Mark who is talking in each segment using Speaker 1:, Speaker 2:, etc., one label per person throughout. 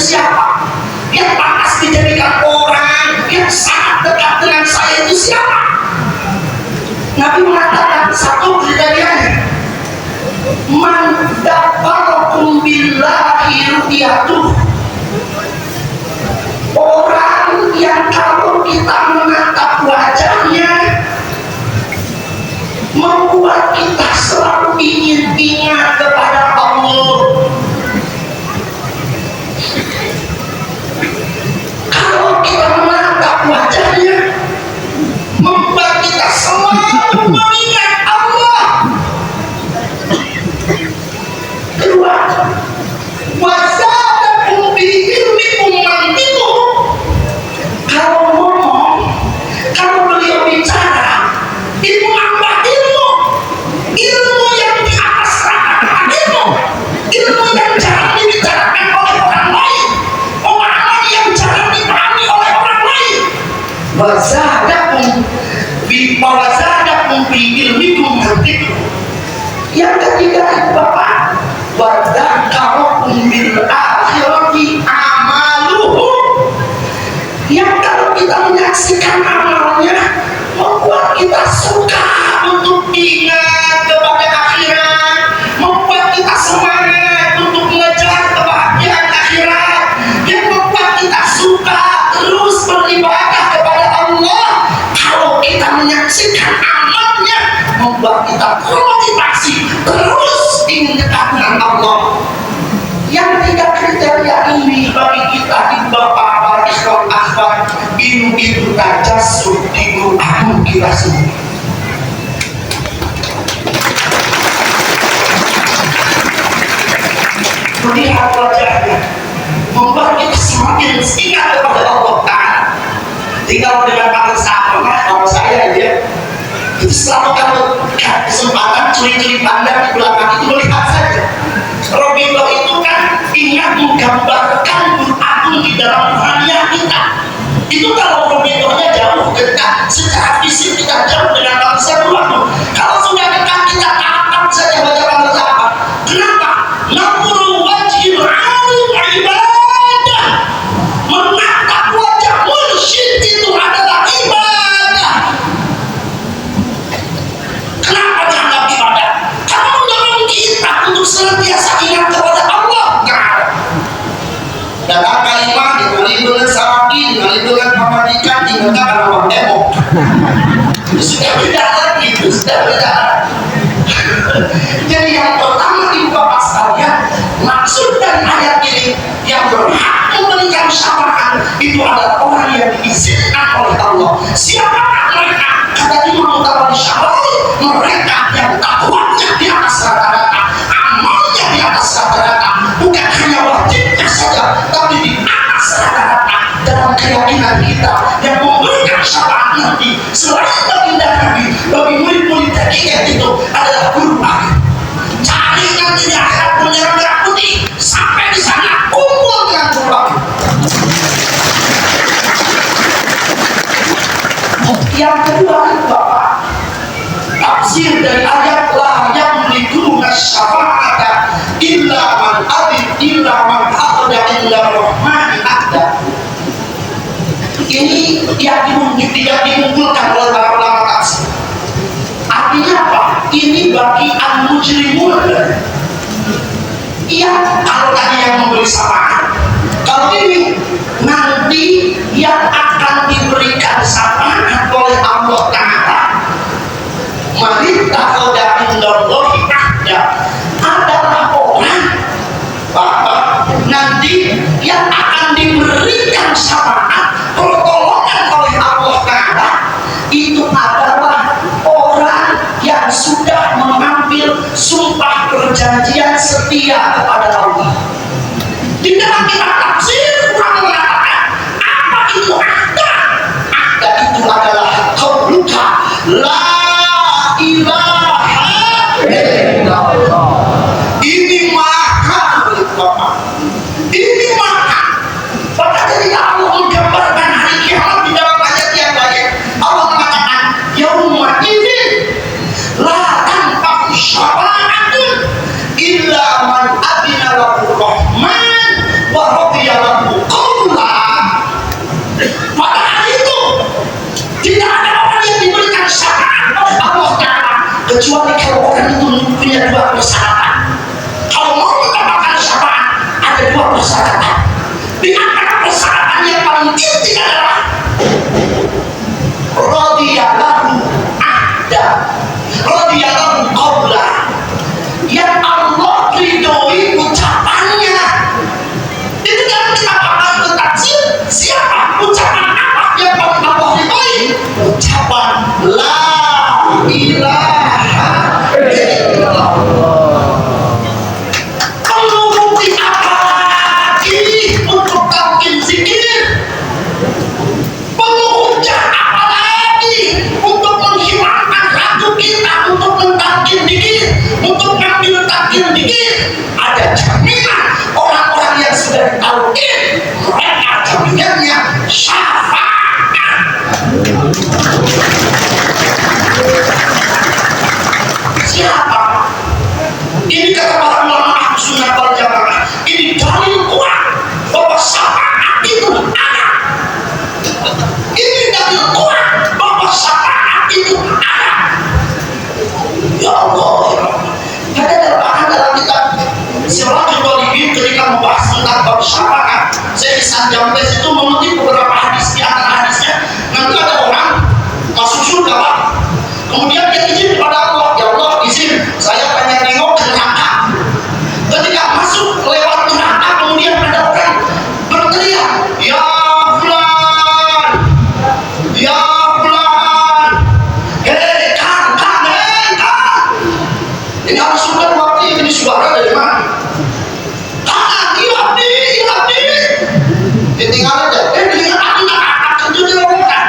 Speaker 1: siapa? Yang pantas dijadikan orang yang sangat dekat dengan saya itu siapa? Nabi mengatakan satu kriterianya, man dabbarakum billahi ru'yatuh, orang yang kalau kita menatap wajahnya membuat kita selalu ingin ingat kepada Allah. Kalau kita menatap wajahnya membuat kita selalu mengingat Allah. Kedua, wazadakum bi ilmikum mantiqu. Kalau ngomong, kalau beliau bicara, itu apa ilmu? Ilmu yang di atas rata-rata ilmu, ilmu yang jarang dibicarakan oleh orang lain, pemahaman yang jarang dipahami oleh orang lain. Wazadakum bi ilmikum mantiqu. Yang ketiga itu Bapak, wadzakarakum bil akhirati amaluhum. Yang kalau kita menyaksikan amalnya membuat kita suka untuk ingat kepada akhirat, membuat kita semangat untuk mengejar kebahagiaan akhirat, yang membuat kita suka terus beribadah kepada Allah. Kalau kita menyaksikan amalnya membuat kita termotivasi terus ingin dekat dengan Allah. Yang tiga kriteria ini bagi kita di Bapak para ikhwan akhwat, itu tajassum di Quran kita semua. Melihat wajahnya membuat kita semakin ingat kepada Allah Ta'ala. Tinggal dengan para sahabat, kalau saya dia itu selalu kalau kesempatan curi-curi pandang di belakang itu melihat saja. Robito itu kan ingat menggambarkan Quran di dalam hania kita. Itu kalau Robitonya jauh dekat, secara fisik kita jauh dengan bangsa dulu. Kalau sudah dekat kita tatap saja baca sahabat. Kenapa? Naqru wajhil alim ibadah. Menatap wajah mursyid itu adalah ibadah. Kenapa dianggap ibadah? Karena mendorong kita untuk senantiasa ingat kepada Allah. Dan kalimat diberi dengan sakin, diberi dengan pemadikan, diingatkan orang demo. Sudah tidak lagi, sudah tidak. Jadi yang pertama ibu bapak sekalian, maksud dari ayat ini yang berhak memberikan syafaat itu adalah orang yang diizinkan oleh Allah. Siapakah mereka? Kata Imam Tabari Syarawi, mereka yang takwanya di atas rata-rata, amalnya di atas rata-rata, bukan hanya wajibnya saja, tapi di atas rata-rata dalam keyakinan kita yang memberikan syafaat nanti selain baginda Nabi bagi murid-murid hakikat itu adalah Quran. Cari nanti di akhirat punya merah putih sampai di sana kumpul dengan Quran. Yang kedua Bapak, tafsir dari ayat la yamlikuna syafa'ata illa man adin illa man aqda illa rahmani aqda. Ini yang dimunculkan oleh para ulama tafsir. Artinya apa? Ini bagi al-mujrimun. Iya, kalau tadi yang memberi syafaat. Kalau ini nanti yang akan diberikan syafaat oleh Allah Ta'ala, marittakhadha indallahi ahda, adalah orang Bapak nanti yang akan diberikan syafaat pertolongan oleh Allah Ta'ala itu adalah orang yang sudah mengambil sumpah perjanjian setia kepada Allah. Di dalam kitab tafsir Quran mengatakan apa itu akda? Akda itu adalah qauluka la ilaha illallah. Ini maha Bapak. Ini maha. Maka ketika Allah menggambarkan hari kiamat di dalam ayat yang lain, Allah mengatakan yauma idzin la tanfa'u syafa'atun illa man adina lahu rahman wa radiya lahu kecuali kalau orang itu punya dua persyaratan. Kalau mau mendapatkan syafaat ada dua persyaratan. Di antara persyaratan yang paling inti adalah radiyallahu ahda, radiyallahu qawla, yang Allah ridhoi ucapannya. Itu kan kita bakal bertafsir siapa ucapan apa yang paling Allah ridhoi? Ucapan la ilaha illallah. Kalau bukti apa lagi untuk talqin zikir? Penghujah apa lagi untuk menghilangkan ragu kita untuk mentalqin zikir, untuk mengambil talqin zikir? Ada jaminan orang-orang yang sudah talqin, mereka jaminannya syafaat. Siapa? Ini kata para ulama Ahlus Sunnah wal Jamaah. Ini dalil kuat bahwa syafaat itu ada. Ini dalil kuat bahwa syafaat itu ada. Ya Allah, ya Allah. Ada dalam kitab Siratul Ghalibin ketika membahas tentang bab syafaat, Syekh Ihsan Jambes itu mengutip beberapa hadis. Di antara hadisnya, nanti ada orang masuk surga, Pak. Kemudian dia izin kepada Allah, ya Allah izin, saya pengen nengok ke neraka. Ketika masuk lewat neraka, kemudian ada orang berteriak, ya fulan, ya fulan, hei kang. Ini harus sudah waktu ini suara dari mana? Ilap di. Ditinggal aja. Dengan anak kecil dia ngomongkan.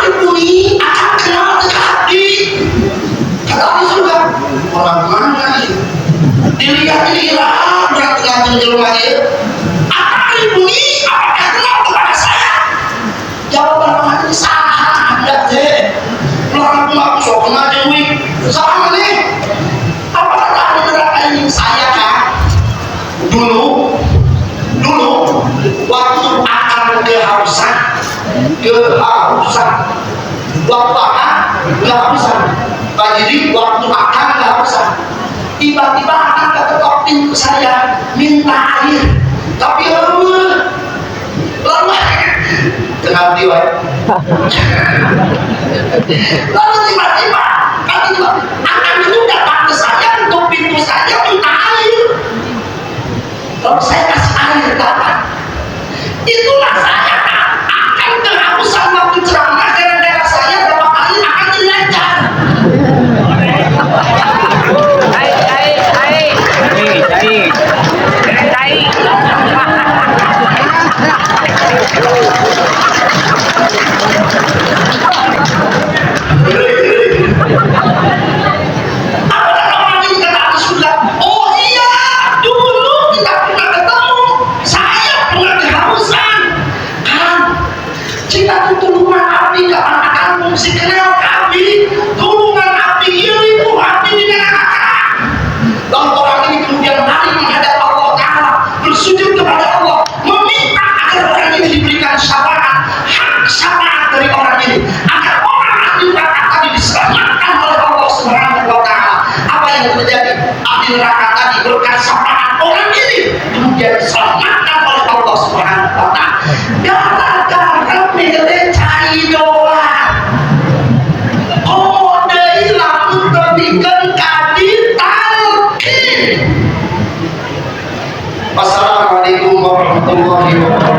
Speaker 1: Bunyi akan kenal hati. Kata Allah juga orang mana ini dilihat ini lah berat-berat jelmanya akan bunyi apakah kenal kepada saya? Jawaban orang ini sah tidak deh orang aku sok kenal dewi sama nih apakah ada neraka ini saya kan dulu waktu akan kehausan waktu akan kehausan jadi waktu akan kehausan tiba-tiba akan ketok pintu saya minta air tapi lalu kenal dia lalu tiba-tiba akan itu datang ke saya untuk pintu saya minta air lalu saya kasih air datang itulah saya akan kehausan waktu ceramah gara-gara saya dapat air akan dilancar. Si kenal kami, tulungan api itu api di neraka. Lalu orang ini kemudian lari menghadap Allah Ta'ala, bersujud kepada Allah, meminta agar orang ini diberikan syafaat, hak syafaat dari orang ini, agar orang ahli neraka tadi diselamatkan oleh Allah Subhanahu wa Ta'ala. Apa yang terjadi? Ahli neraka tadi berkat syafaat orang ini kemudian diselamatkan oleh Allah Subhanahu wa Ta'ala. Gara-gara milih cai doa. Wassalamualaikum warahmatullahi wabarakatuh.